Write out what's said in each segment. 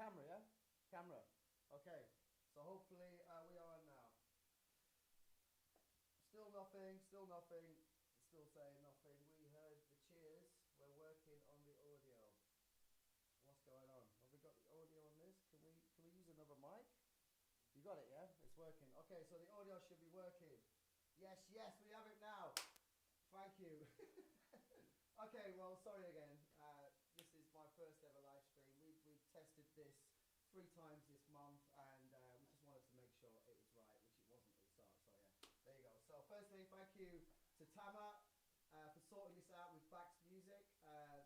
camera, yeah? Camera. Okay. So hopefully we are on now. Still nothing, still nothing, still saying nothing. We heard the cheers. We're working on the audio. What's going on? Have we got the audio on this? Can we use another mic? You got it, yeah? It's working. Okay, so the audio should be working. Yes, yes, we have it now. Thank you. Okay, well, sorry again. This is my first ever live stream. We've tested this 3 times this month, and we just wanted to make sure it was right, which it wasn't at the start. So yeah, there you go. So firstly, thank you to Tama for sorting this out with Bax Music,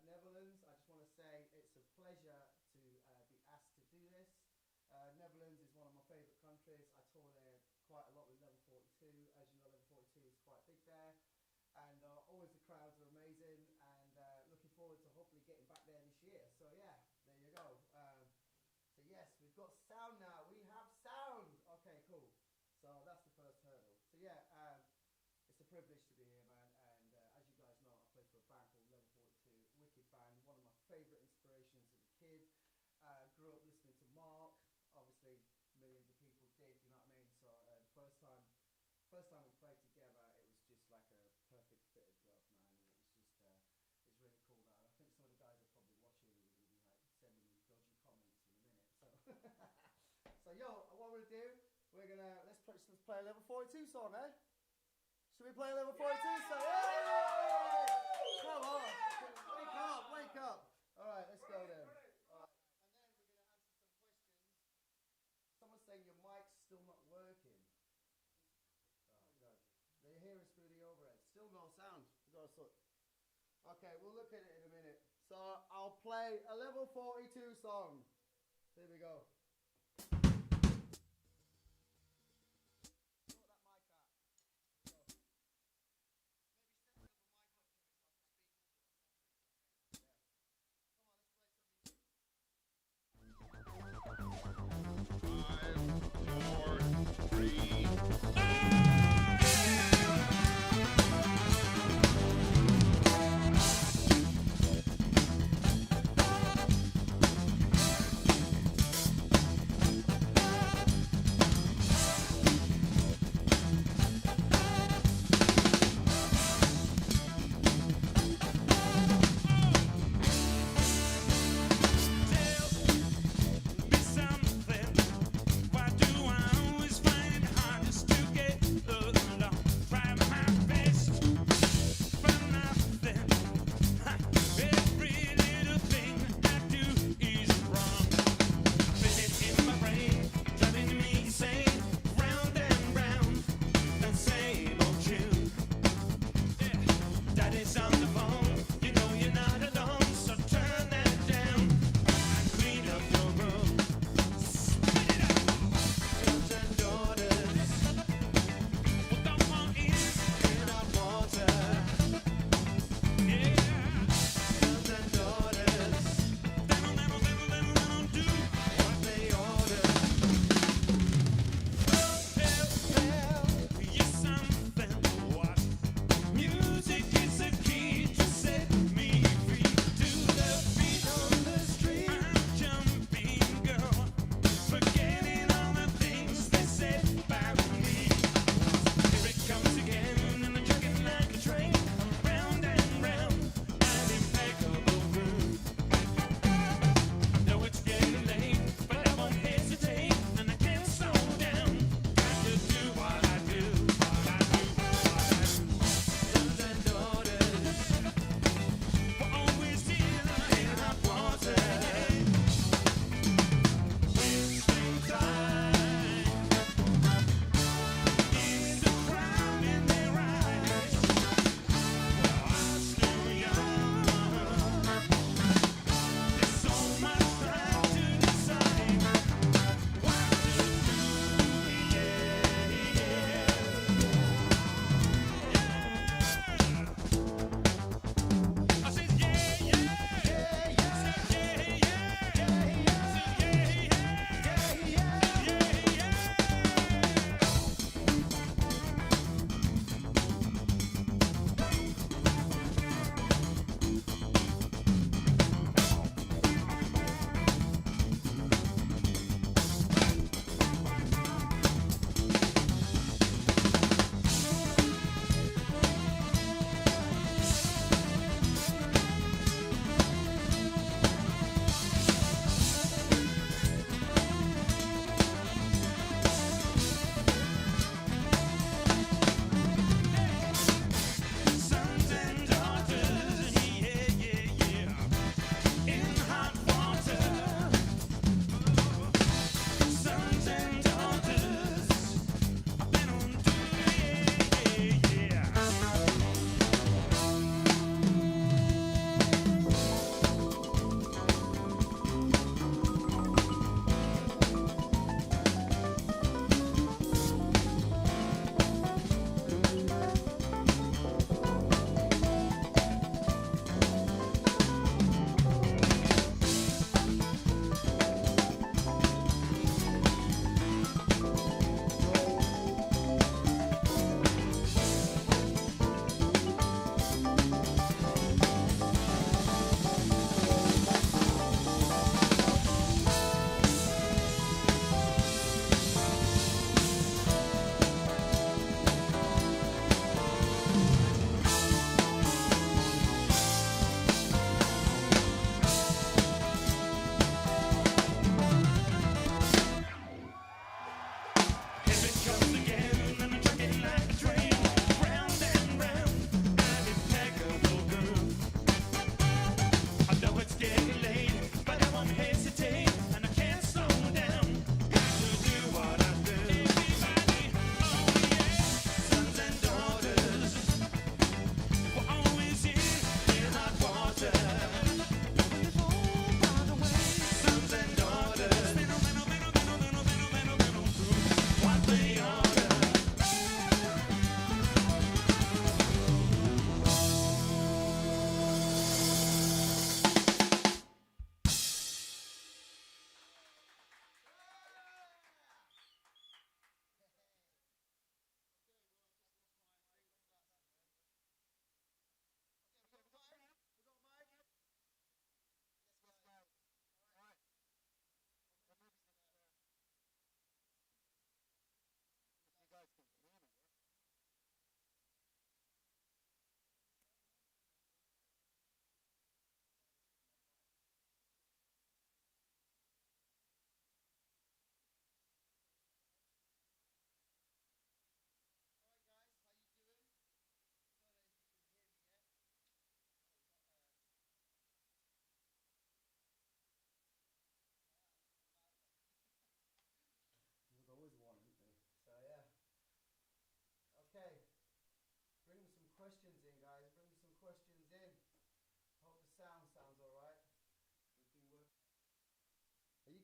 Netherlands. I just want to say it's a pleasure to be asked to do this. Netherlands is one of my favourite countries. I tour there quite a lot with Level 42. As you know, Level 42 is quite big there. And always the crowds are amazing, and looking forward to hopefully getting back there this year. So yeah, there you go. So yes, we've got sound now. We have sound. Okay, cool. So that's the first hurdle. So yeah, it's a privilege to be here, man. And as you guys know, I play for a band called Level 42. Wicked band. One of my favourite inspirations as a kid. Grew up listening to Mark. Obviously, millions of people did. You know what I mean? So the first time we played together, it was just like a perfect fit of glove, man. And it was just, it's really cool now. I think some of the guys are probably watching and going to be like sending me dodgy comments in a minute. So, so yo, what we're gonna do? We're gonna let's play a Level 42 song, eh? Should we play a Level 42 song? Yay! Come on, wake up! All right, let's go then. All right. And then we're gonna answer some questions. Someone's saying your mic's still not working. They're hearing us through the overhead. Still no sound. Okay, we'll look at it in a minute. So I'll play a Level 42 song. Here we go.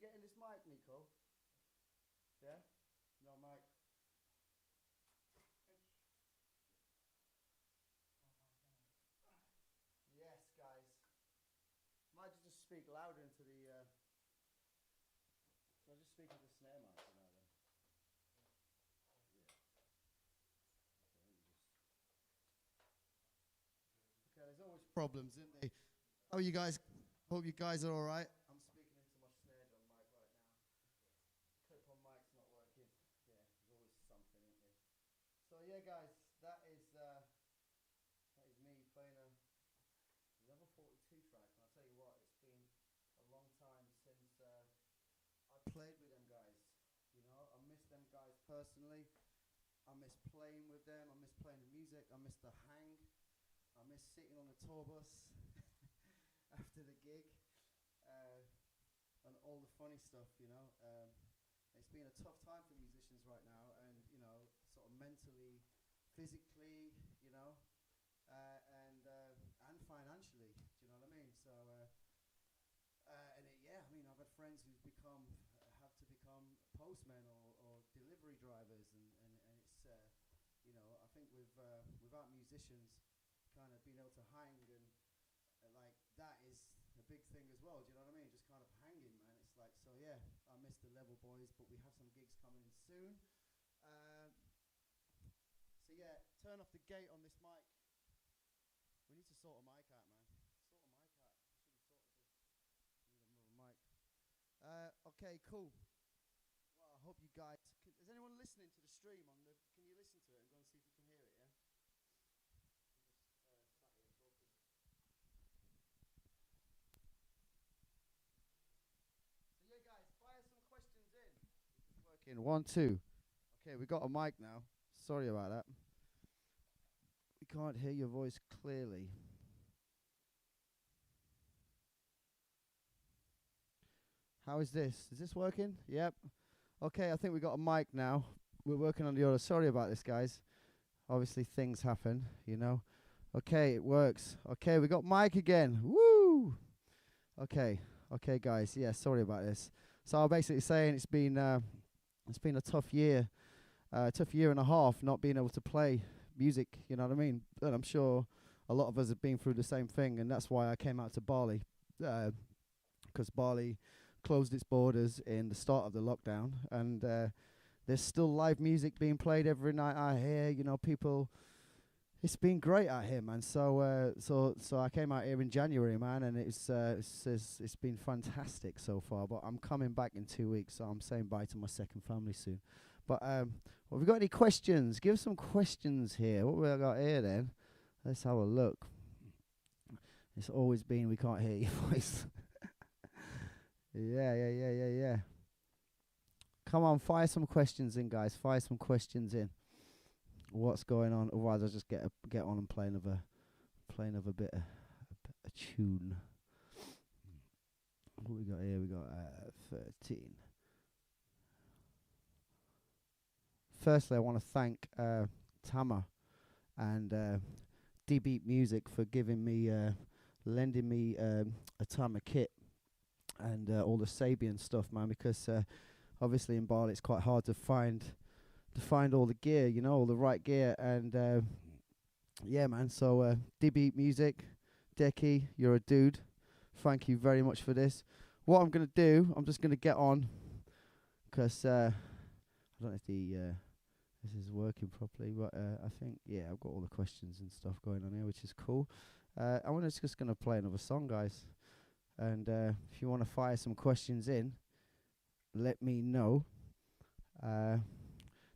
getting this mic, Nico? Yeah? No mic. Yes, guys. Might just speak louder into the. So I'll just speak into the snare mic for now then. Okay, there's always problems, isn't there? How are you guys? Hope you guys are all right. I'm speaking into my snare drum mic right now. Clip-on mic's not working. Yeah, there's always something, isn't there? So yeah, guys, that is me playing a level 42 track. And I'll tell you what, it's been a long time since I played with them guys. You know, I miss them guys personally. I miss playing with them. I miss playing the music. I miss the hang. I miss sitting on the tour bus after the gig and all the funny stuff, you know. It's been a tough time for musicians right now, and, you know, sort of mentally, physically, you know, and financially, do you know what I mean? So, I mean, I've had friends who've have to become postmen or delivery drivers, and it's, you know, I think without musicians kind of being able to hang and like that is a big thing as well. Do you know what I mean? Just kind of hanging, man. It's like, so yeah, I miss the level boys, but we have some gigs coming in soon. So yeah, turn off the gate on this mic. We need to sort a mic out, man. Sort a mic out. Should have sorted this. Need another mic. Okay, cool. Well, I hope you guys. Is anyone listening to the stream on the? Can you listen to it and go and see if you can hear it? Yeah. Yeah, guys, fire some questions in. It's working. 1, 2. Okay, we got a mic now. Sorry about that. We can't hear your voice clearly. How is this? Is this working? Yep. Okay, I think we got a mic now. We're working on the other. Sorry about this, guys. Obviously, things happen, you know. Okay, it works. Okay, we got mic again. Woo! Okay. Okay, guys. Yeah, sorry about this. So I'm basically saying it's been a tough year and a half not being able to play music. You know what I mean? And I'm sure a lot of us have been through the same thing, and that's why I came out to Bali, because Bali closed its borders in the start of the lockdown, and there's still live music being played every night out here. You know, people. It's been great out here, man. So I came out here in January, man, and it's been fantastic so far. But I'm coming back in 2 weeks, so I'm saying bye to my second family soon. But well, have we got any questions? Give some questions here. What we got here then? Let's have a look. It's always been we can't hear your voice. Yeah. Come on, fire some questions in, guys. Fire some questions in. What's going on? Otherwise, I'll just get on and play another bit of a tune. What we got here? We got 13. Firstly, I want to thank Tama and D-Beat Music for lending me a Tama kit and all the Sabian stuff, man. Because obviously in Bali it's quite hard to find all the gear, you know, all the right gear, and yeah, man. So D-Beat Music, Decky, you're a dude. Thank you very much for this. What I'm gonna do, I'm just gonna get on, because I don't know if this is working properly, but I think, yeah, I've got all the questions and stuff going on here, which is cool. I'm just gonna play another song, guys, and if you want to fire some questions in, let me know.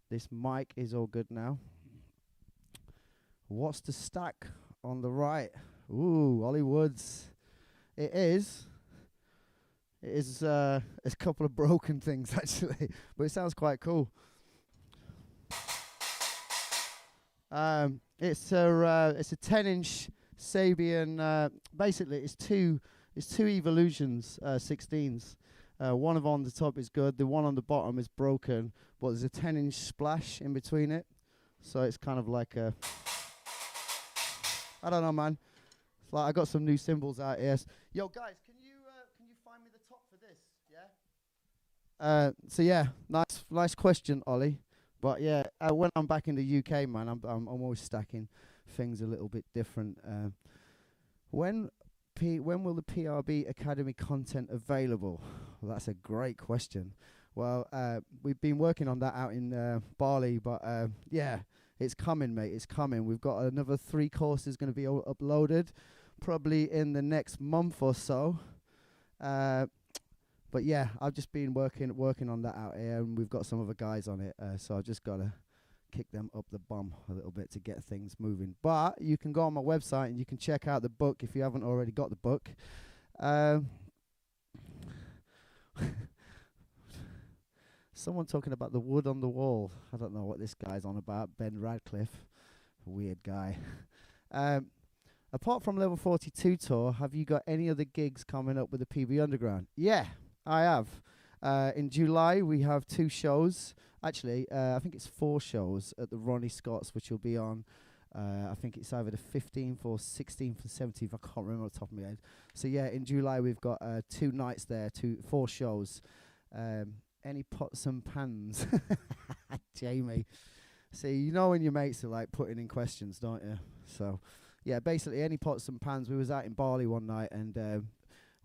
This mic is all good now. What's the stack on the right? Ooh, Hollywoods. It is a couple of broken things actually, but it sounds quite cool. It's a 10-inch Sabian. Basically, it's two Evolutions 16s. One of on the top is good. The one on the bottom is broken, but there's a 10-inch splash in between it, so it's kind of like a. I don't know, man. It's like I got some new cymbals out here. Yo, guys, can you find me the top for this? Yeah. So yeah, nice question, Ollie. But yeah, when I'm back in the UK, man, I'm always stacking things a little bit different. When when will the PRB Academy content available? Well, that's a great question. Well, we've been working on that out in Bali, but yeah, it's coming, mate. It's coming. We've got another 3 courses going to be uploaded, probably in the next month or so. But yeah, I've just been working on that out here, and we've got some other guys on it. So I've just got to kick them up the bum a little bit to get things moving. But you can go on my website and you can check out the book if you haven't already got the book. Someone talking about the wood on the wall. I don't know what this guy's on about. Ben Radcliffe, weird guy. Apart from Level 42 tour, have you got any other gigs coming up with the PB Underground? Yeah, I have. In July, we have 2 shows. Actually, I think it's 4 shows at the Ronnie Scott's, which will be on, I think it's either the 15th or 16th and 17th. I can't remember off the top of my head. So yeah, in July, we've got 2 nights there, 4 shows. Any pots and pans? Jamie. See, you know when your mates are like putting in questions, don't you? So yeah, basically any pots and pans. We was out in Bali one night, and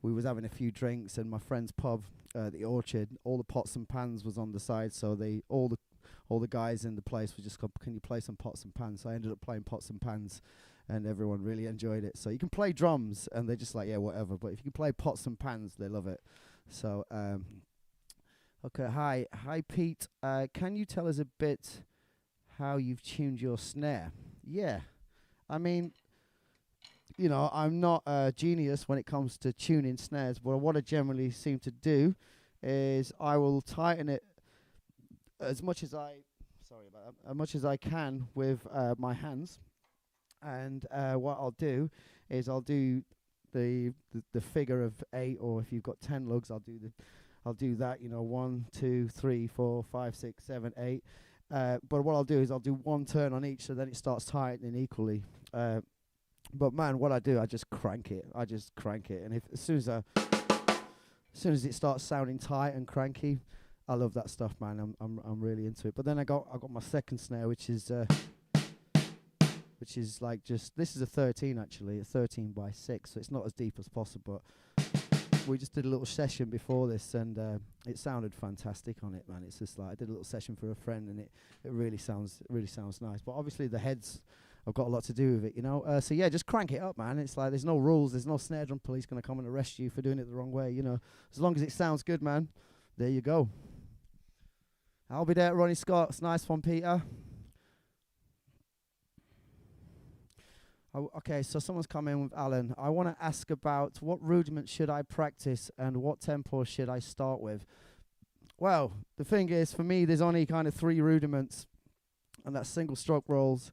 we was having a few drinks, and my friend's pub, the Orchard, all the pots and pans was on the side, so all the guys in the place were just going, can you play some pots and pans? So I ended up playing pots and pans, and everyone really enjoyed it. So you can play drums, and they're just like, yeah, whatever. But if you can play pots and pans, they love it. So okay, hi Pete. Can you tell us a bit how you've tuned your snare? Yeah, I mean, you know, I'm not a genius when it comes to tuning snares, but what I generally seem to do is I will tighten it as much as as much as I can with my hands, and what I'll do is I'll do the figure of 8, or if you've got 10 lugs, I'll do that. You know, 1, 2, 3, 4, 5, 6, 7, 8. But what I'll do is I'll do 1 turn on each, so then it starts tightening equally. But man, what I do, I just crank it. And if as soon as it starts sounding tight and cranky, I love that stuff, man. I'm really into it. But then I got my second snare, which is like this is a 13 actually, a 13 by 6, so it's not as deep as possible. But we just did a little session before this, and it sounded fantastic on it, man. It's just like I did a little session for a friend, and it really sounds nice. But obviously the heads have got a lot to do with it, you know. So yeah, just crank it up, man. It's like there's no rules, there's no snare drum police gonna come and arrest you for doing it the wrong way, you know. As long as it sounds good, man. There you go. I'll be there at Ronnie Scott's. Nice one, Peter. Okay, so someone's come in with Alan. I want to ask about what rudiment should I practice and what tempo should I start with? Well, the thing is, for me, there's only kind of 3 rudiments, and that's single stroke rolls,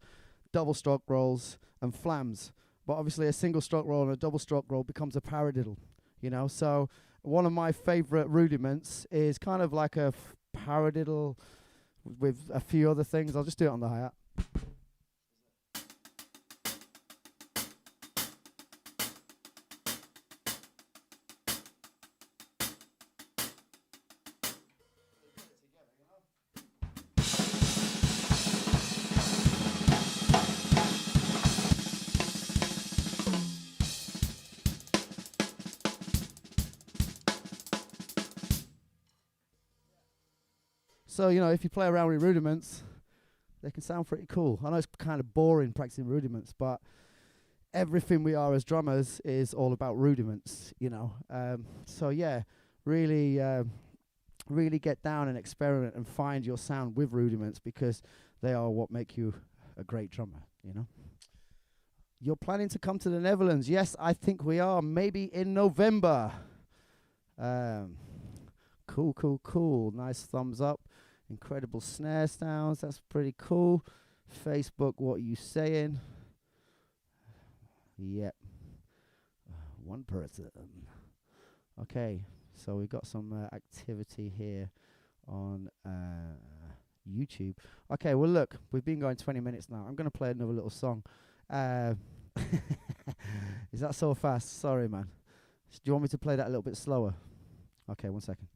double stroke rolls, and flams. But obviously a single stroke roll and a double stroke roll becomes a paradiddle, you know. So one of my favorite rudiments is kind of like a paradiddle with a few other things. I'll just do it on the hi-hat. So, you know, if you play around with rudiments, they can sound pretty cool. I know it's kind of boring practicing rudiments, but everything we are as drummers is all about rudiments, you know. So, yeah, really get down and experiment and find your sound with rudiments, because they are what make you a great drummer, you know. You're planning to come to the Netherlands? Yes, I think we are. Maybe in November. Cool. Nice thumbs up. Incredible snare sounds. That's pretty cool. Facebook, what are you saying? Yep. One person. Okay, so we've got some activity here on YouTube. Okay, well, look, we've been going 20 minutes now. I'm going to play another little song. Is that so fast? Sorry, man. Do you want me to play that a little bit slower? Okay, 1 second.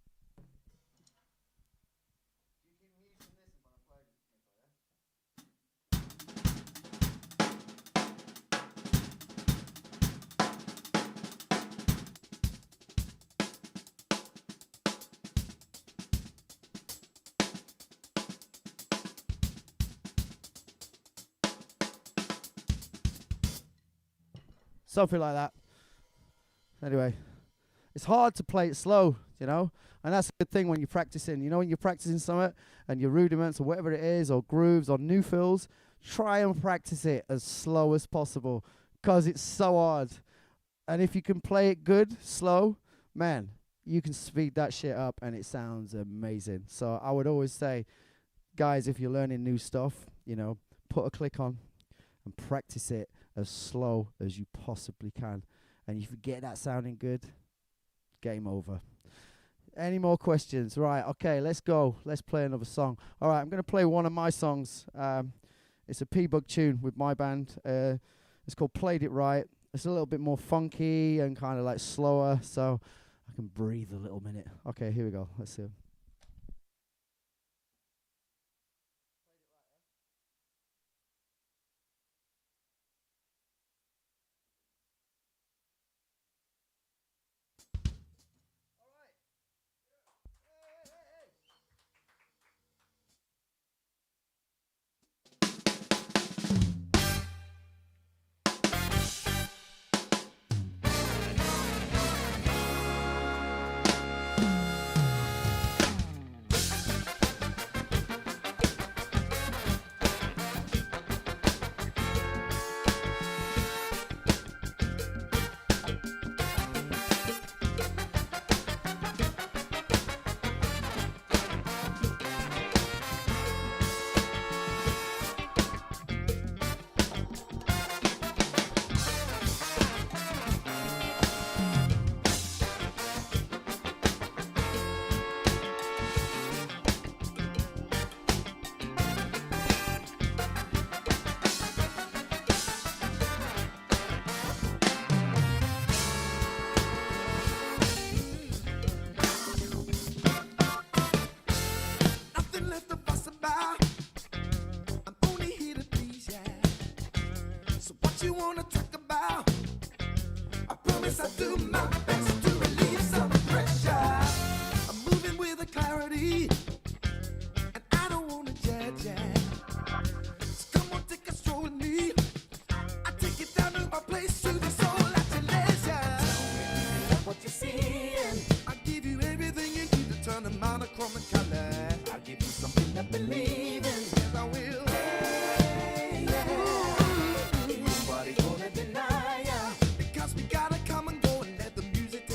something like that. Anyway, it's hard to play it slow, you know, and that's a good thing when you're practicing. You know, when you're practicing something and your rudiments or whatever it is, or grooves or new fills, try and practice it as slow as possible, because it's so hard. And if you can play it good, slow, man, you can speed that shit up and it sounds amazing. So I would always say, guys, if you're learning new stuff, you know, put a click on and practice it as slow as you possibly can. And if you get that sounding good, game over. Any more questions? Right, okay, let's go. Let's play another song. All right, I'm going to play one of my songs. It's a P-Bug tune with my band. It's called Played It Right. It's a little bit more funky and kind of like slower, so I can breathe a little minute. Okay, here we go. Let's see. Nobody gonna deny ya, because we gotta come and go and let the music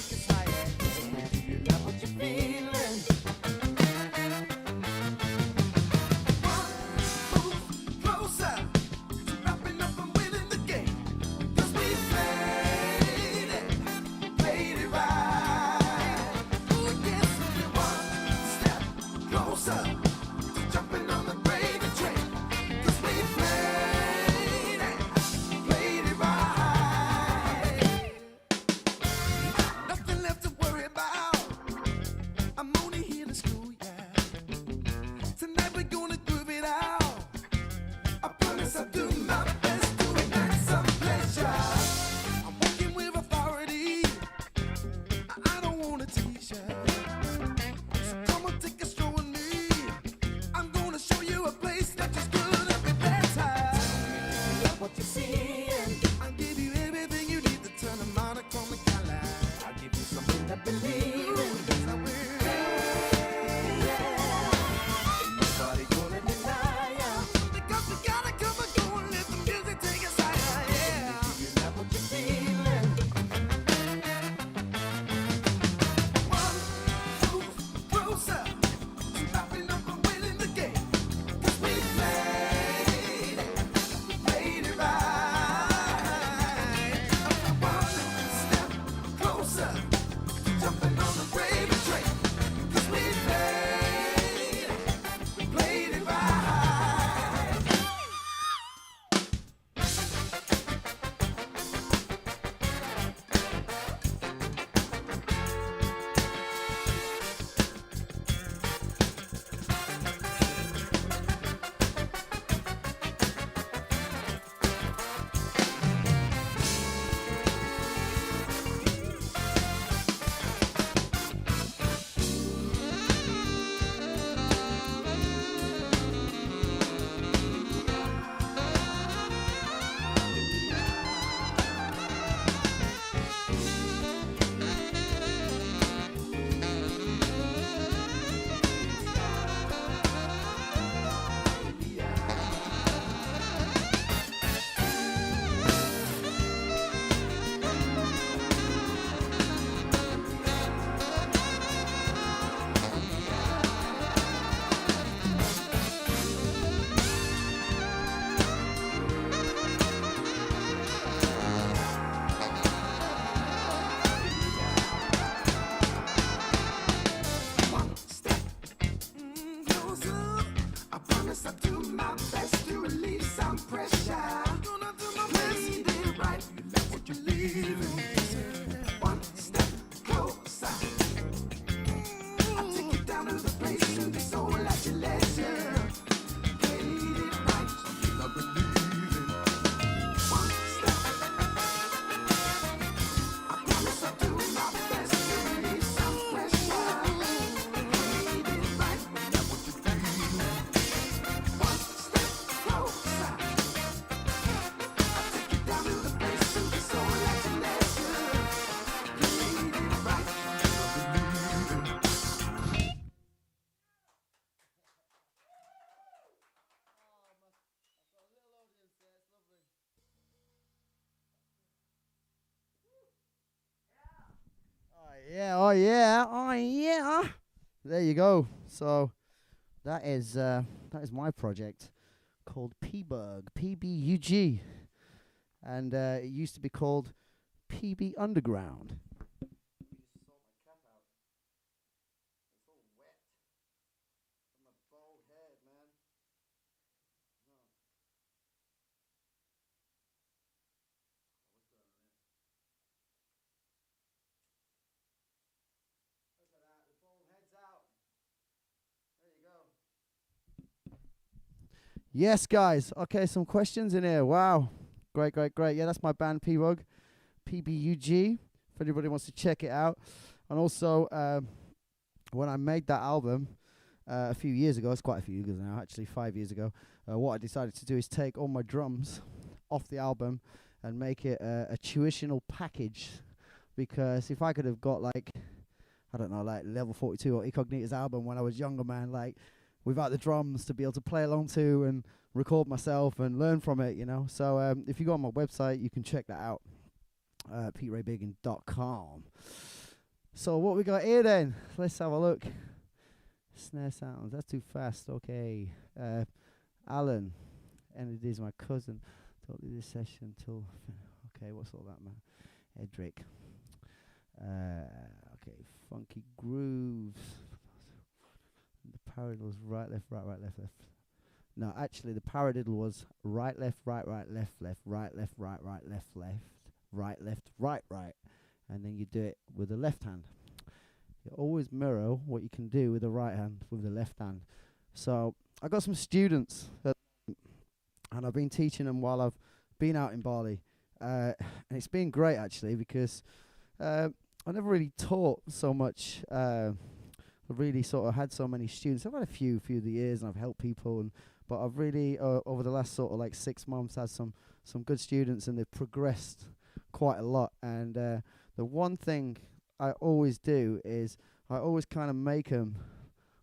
Yeah, oh yeah, oh yeah. There you go. So that is my project called P-Bug, PBUG, and it used to be called PB Underground. Yes, guys. Okay, some questions in here. Wow. Great, great, great. Yeah, that's my band, P-Bug, PBUG, if anybody wants to check it out. And also, when I made that album a few years ago, it's quite a few years now, actually 5 years ago, what I decided to do is take all my drums off the album and make it a tuitional package. Because if I could have got, like, I don't know, like Level 42 or Incognita's album when I was younger, man, like, without the drums to be able to play along to and record myself and learn from it, you know. So if you go on my website, you can check that out, PeteRayBiggin.com. So what we got here then? Let's have a look. Snare sounds. That's too fast. Okay. Alan, and it is my cousin. Totally this session till. Okay, what's all that, man? Edric. Okay, funky grooves. The paradiddle was right, left, right, right, left, left. No, actually, the paradiddle was right, left, right, right, left, left, right, left, right, right, left, left, right, left, right, right. And then you do it with the left hand. You always mirror what you can do with the right hand with the left hand. So I got some students, and I've been teaching them while I've been out in Bali. And it's been great, actually, because I never really taught so much. I've really sort of had so many students. I've had a few of the years, and I've helped people, but I've really over the last sort of like 6 months had some good students, and they've progressed quite a lot. And the one thing I always do is I always kind of make them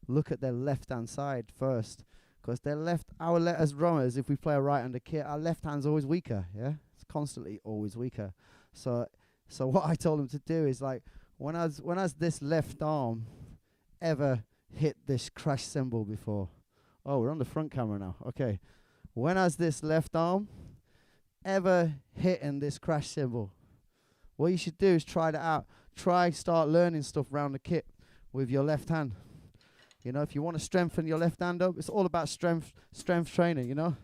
look at their left hand side first, because as drummers, if we play a right-handed kit, our left hand's always weaker. Yeah, it's constantly always weaker. So what I told them to do is, like, when has this left arm ever hit this crash cymbal before? Oh, we're on the front camera now. Okay. When has this left arm ever hitting this crash cymbal? What you should do is try that out. Start learning stuff around the kit with your left hand. You know, if you want to strengthen your left hand up, it's all about strength training, you know?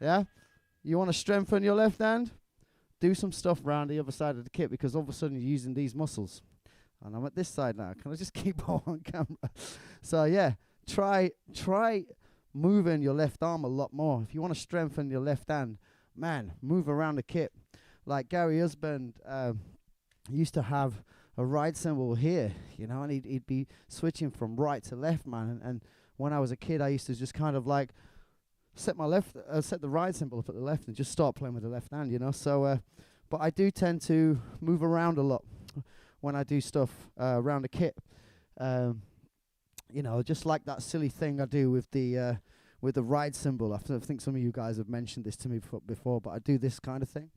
Yeah? You want to strengthen your left hand? Do some stuff around the other side of the kit, because all of a sudden you're using these muscles. And I'm at this side now. Can I just keep on camera? So yeah, try moving your left arm a lot more. If you want to strengthen your left hand, man, move around the kit. Like Gary Husband used to have a right cymbal here, you know, and he'd be switching from right to left, man. And when I was a kid, I used to just kind of like set the right cymbal up at the left and just start playing with the left hand, you know. So, but I do tend to move around a lot when I do stuff around the kit. You know, just like that silly thing I do with the ride cymbal. I think some of you guys have mentioned this to me before, but I do this kind of thing.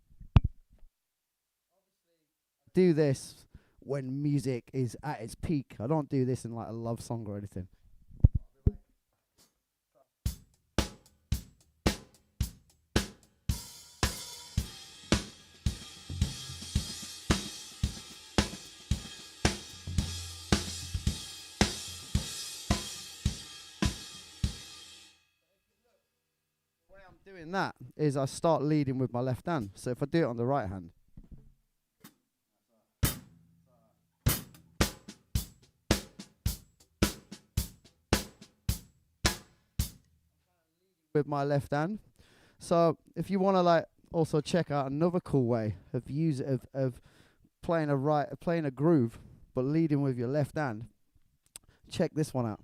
Do this when music is at its peak. I don't do this in like a love song or anything. Doing that is I start leading with my left hand. So if I do it on the right hand, with my left hand. So if you want to like also check out another cool way of playing a groove but leading with your left hand, check this one out.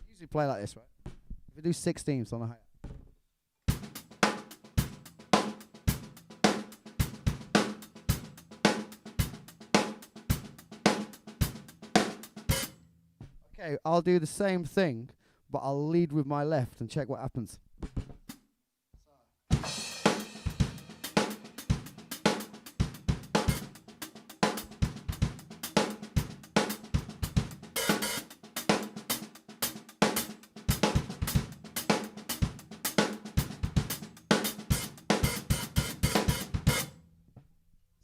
Usually play like this, right? We do 16ths on a hi-hat. Okay, I'll do the same thing, but I'll lead with my left and check what happens.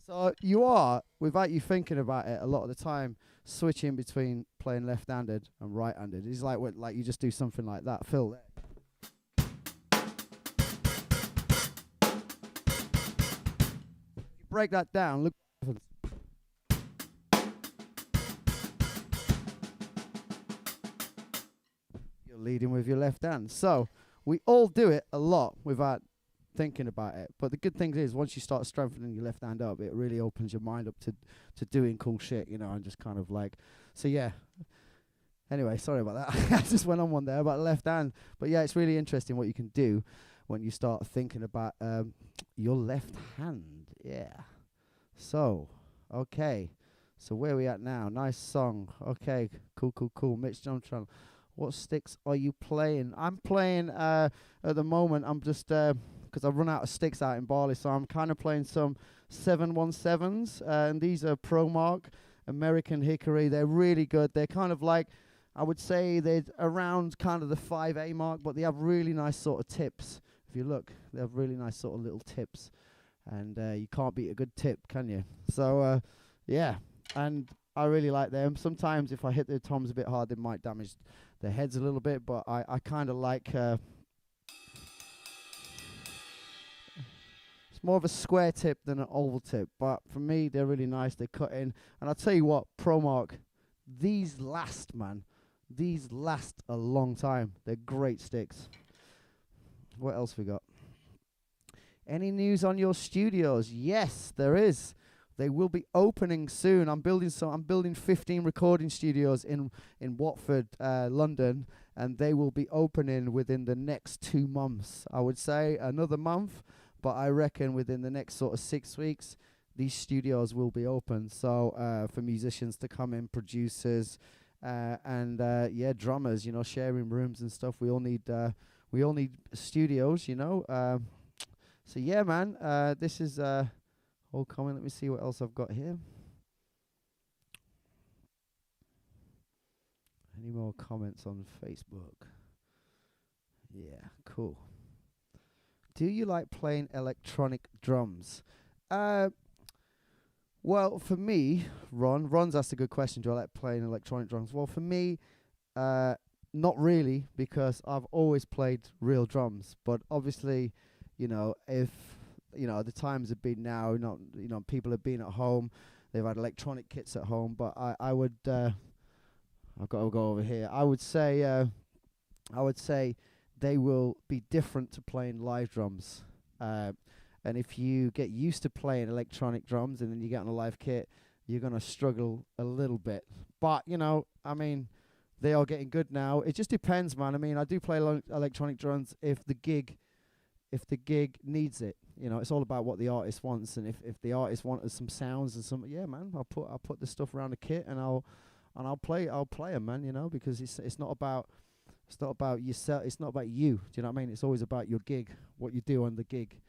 So you are, without you thinking about it, a lot of the time switching between playing left-handed and right-handed. It's like like you just do something like that, Phil. There. If you break that down, look what happens. You're leading with your left hand. So we all do it a lot without thinking about it, but the good thing is once you start strengthening your left hand up, it really opens your mind up to doing cool shit, you know, and just kind of like, so yeah. Anyway, sorry about that. I just went on one there about the left hand, but yeah, it's really interesting what you can do when you start thinking about your left hand. Yeah. So okay, so where are we at now? Nice song. Okay, cool. Mitch Johnson, what sticks are you playing? I'm playing at the moment, I'm just because I've run out of sticks out in Bali, so I'm kind of playing some 717s, and these are ProMark American Hickory. They're really good. They're kind of like, I would say they're around kind of the 5A mark, but they have really nice sort of tips. If you look, they have really nice sort of little tips, and you can't beat a good tip, can you? So yeah, and I really like them. Sometimes if I hit the toms a bit hard, they might damage their heads a little bit, but I kind of like it's more of a square tip than an oval tip, but for me they're really nice. They cut in, and I'll tell you what, ProMark, these last, man. These last a long time. They're great sticks. What else we got? Any news on your studios? Yes, there is. They will be opening soon. I'm building 15 recording studios in Watford, London, and they will be opening within the next 2 months. I would say another month, but I reckon within the next sort of 6 weeks, these studios will be open. So for musicians to come in, producers, and yeah, drummers, you know, sharing rooms and stuff. We all need studios, you know. So yeah, man. This is whole comment. Let me see what else I've got here. Any more comments on Facebook? Yeah, cool. Do you like playing electronic drums? Well, for me, Ron's asked a good question. Do I like playing electronic drums? Well, for me, not really, because I've always played real drums. But obviously, you know, if you know the times have been now, not, you know, people have been at home, they've had electronic kits at home. But I would, I've got to go over here. I would say they will be different to playing live drums. And if you get used to playing electronic drums and then you get on a live kit, you're going to struggle a little bit. But, you know, I mean, they are getting good now. It just depends, man. I mean, I do play electronic drums if the gig needs it. You know, it's all about what the artist wants. And if the artist wants some sounds and some, yeah, man, I'll put the stuff around the kit and I'll play 'em, man, you know, because it's not about yourself. It's not about you. Do you know what I mean? It's always about your gig, what you do on the gig.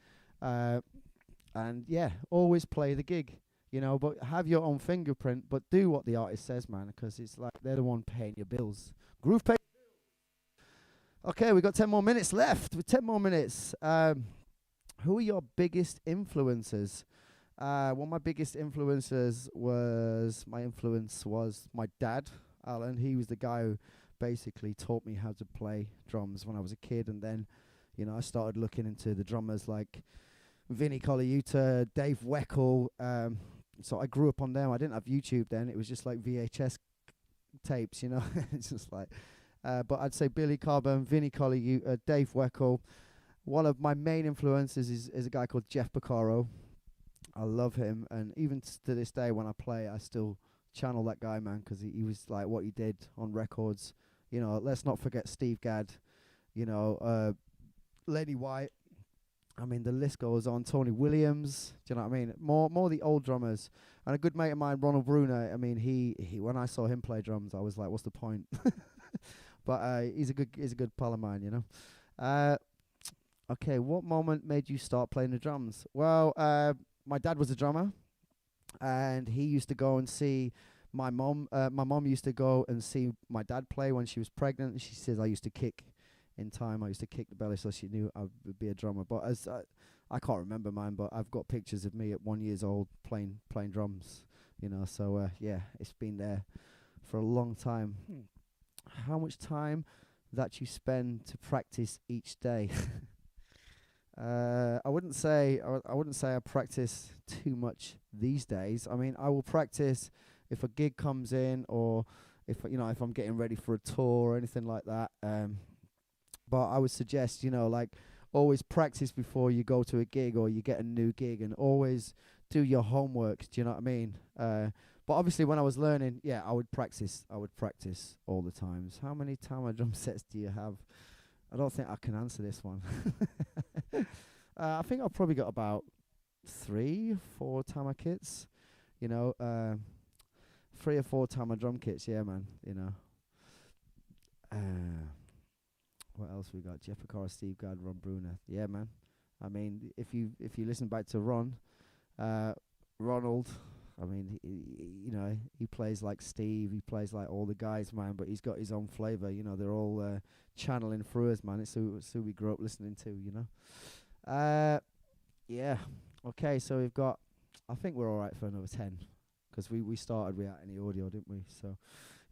And yeah, always play the gig, you know, but have your own fingerprint, but do what the artist says, man, because it's like they're the one paying your bills. Groove pay. Okay, we got 10 more minutes left. With 10 more minutes, who are your biggest influences? One of my biggest influences was my dad, Alan. He was the guy who basically taught me how to play drums when I was a kid, and then, you know, I started looking into the drummers like Vinnie Colaiuta, Dave Weckl. So I grew up on them. I didn't have YouTube then. It was just like VHS tapes, you know. It's just like, but I'd say Billy Cobham, Vinnie Colaiuta, Dave Weckl. One of my main influences is a guy called Jeff Porcaro. I love him, and even to this day when I play, I still channel that guy, man, because he was like what he did on records. You know, let's not forget Steve Gadd, you know, Lenny White. I mean, the list goes on. Tony Williams, do you know what I mean? More the old drummers. And a good mate of mine, Ronald Bruner. I mean, he when I saw him play drums, I was like, what's the point? But he's a good pal of mine, you know. Okay, what moment made you start playing the drums? Well, my dad was a drummer, and he used to go and see my mom. My mom used to go and see my dad play when she was pregnant. And she says I used to kick in time. I used to kick the belly, so she knew I would be a drummer. But as I can't remember mine, but I've got pictures of me at 1 year old playing drums. You know, so yeah, it's been there for a long time. How much time that you spend to practice each day? I wouldn't say I practice too much these days. I mean, I will practice if a gig comes in, or if I'm getting ready for a tour or anything like that. But I would suggest, like, always practice before you go to a gig or you get a new gig, and always do your homework. Do you know what I mean? But obviously, when I was learning, yeah, I would practice all the times. How many Tama drum sets do you have? I don't think I can answer this one. I think I've probably got about 3 or 4 Tama kits. 3 or 4 Tama drum kits. Yeah, man. What else we got? Jeff Picard, Steve Gadd, Ron Bruner. Yeah, man. I mean, if you listen back to Ronald. I mean, he plays like Steve. He plays like all the guys, man. But he's got his own flavor. They're all channeling through us, man. It's who we grew up listening to. Yeah. Okay, so we've got. I think we're all right for another 10, because we started without any audio, didn't we? So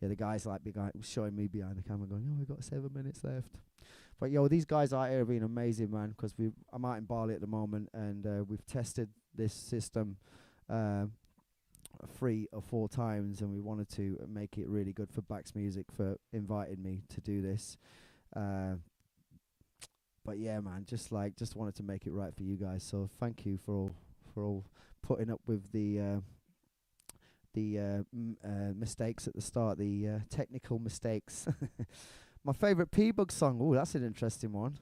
yeah, the guys showing me behind the camera, going, "Oh, we've got 7 minutes left." But these guys out here have been amazing, man. Because I'm out in Bali at the moment, and we've tested this system 3 or 4 times, and we wanted to make it really good for Bax Music for inviting me to do this. But yeah, man, just wanted to make it right for you guys. So thank you for all putting up with the mistakes at the start, the technical mistakes. My favorite P-Bug song. Oh, that's an interesting one.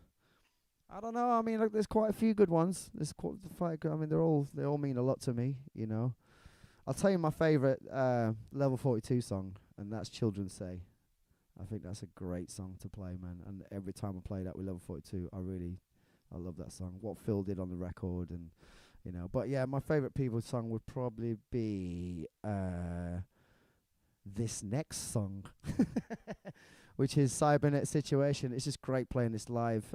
I don't know. I mean, look, there's quite a few good ones. I mean, they all mean a lot to me. I'll tell you my favorite Level 42 song, and that's Children Say. I think that's a great song to play, man. And every time I play that with Level 42, I love that song. What Phil did on the record, and But yeah, my favorite people song would probably be this next song, which is Cybernet Situation. It's just great playing this live.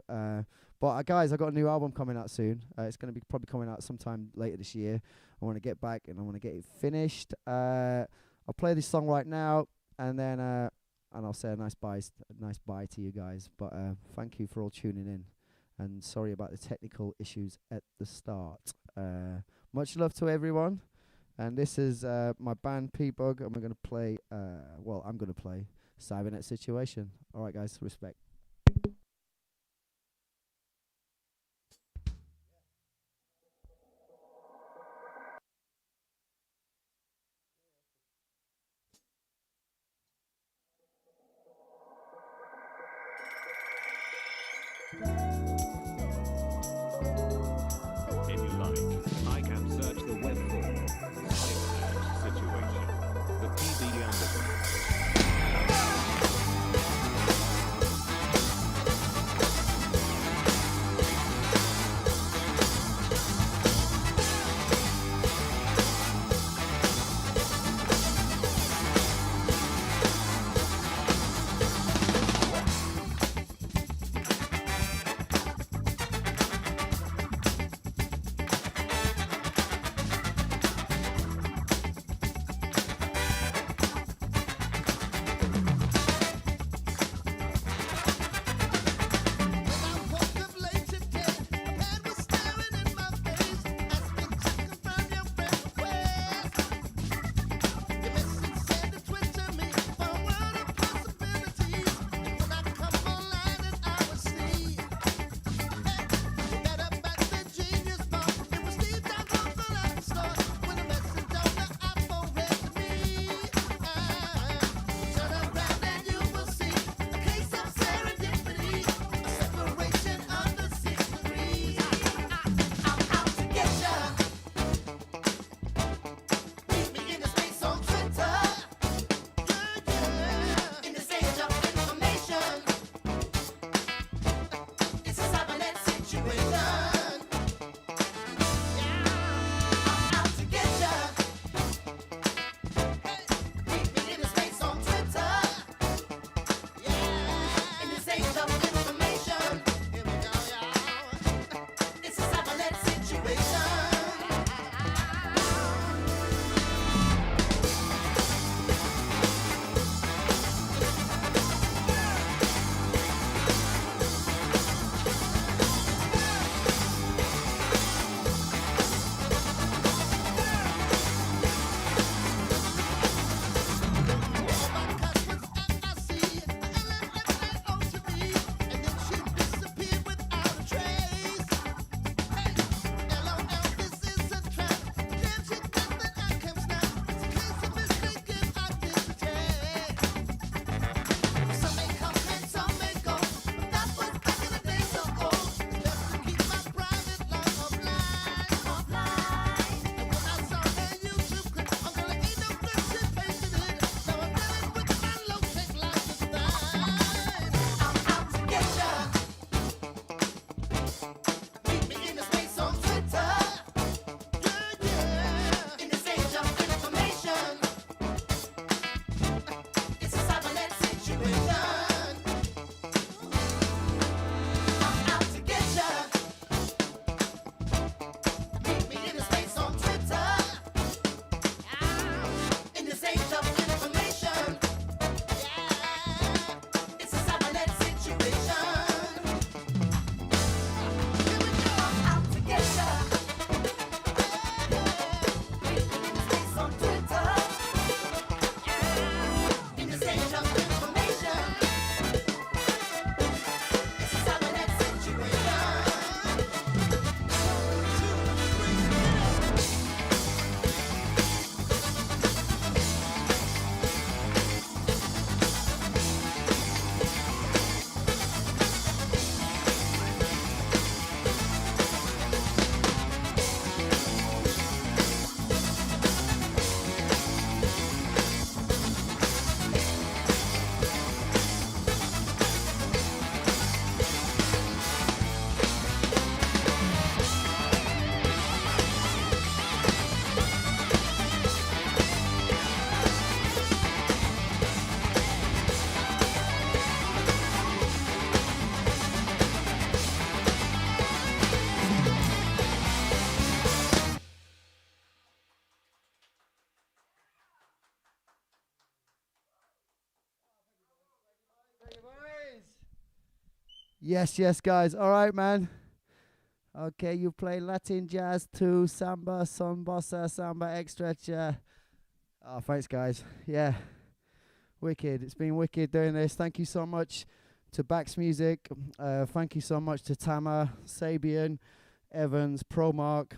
But guys, I got a new album coming out soon. It's going to be probably coming out sometime later this year. I want to get back and I want to get it finished. I'll play this song right now, and then and I'll say a nice bye to you guys. But thank you for all tuning in, and sorry about the technical issues at the start. Much love to everyone, and this is my band P-Bug, and we're going to play. I'm going to play Cybernet Situation. All right, guys, respect. If you like, I can search the web for Cybernet Situation. The PB Underground. Yes, yes, guys. All right, man. Okay, you play Latin jazz too, samba, son bossa, samba extra. Oh, thanks, guys. Yeah, wicked. It's been wicked doing this. Thank you so much to Bax Music. Thank you so much to Tama, Sabian, Evans, Promark.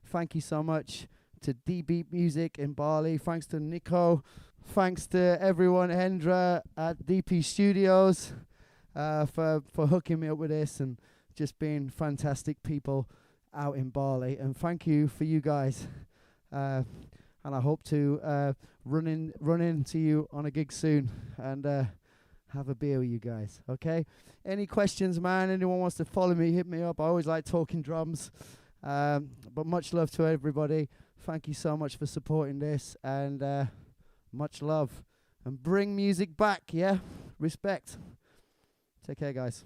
Thank you so much to D-Beat Music in Bali. Thanks to Nico. Thanks to everyone, Hendra at DP Studios, for hooking me up with this and just being fantastic people out in Bali. And thank you for you guys. And I hope to run into you on a gig soon and have a beer with you guys. Okay? Any questions, man? Anyone wants to follow me, hit me up. I always like talking drums. But much love to everybody. Thank you so much for supporting this, and much love. And bring music back, yeah? Respect. Take care, guys.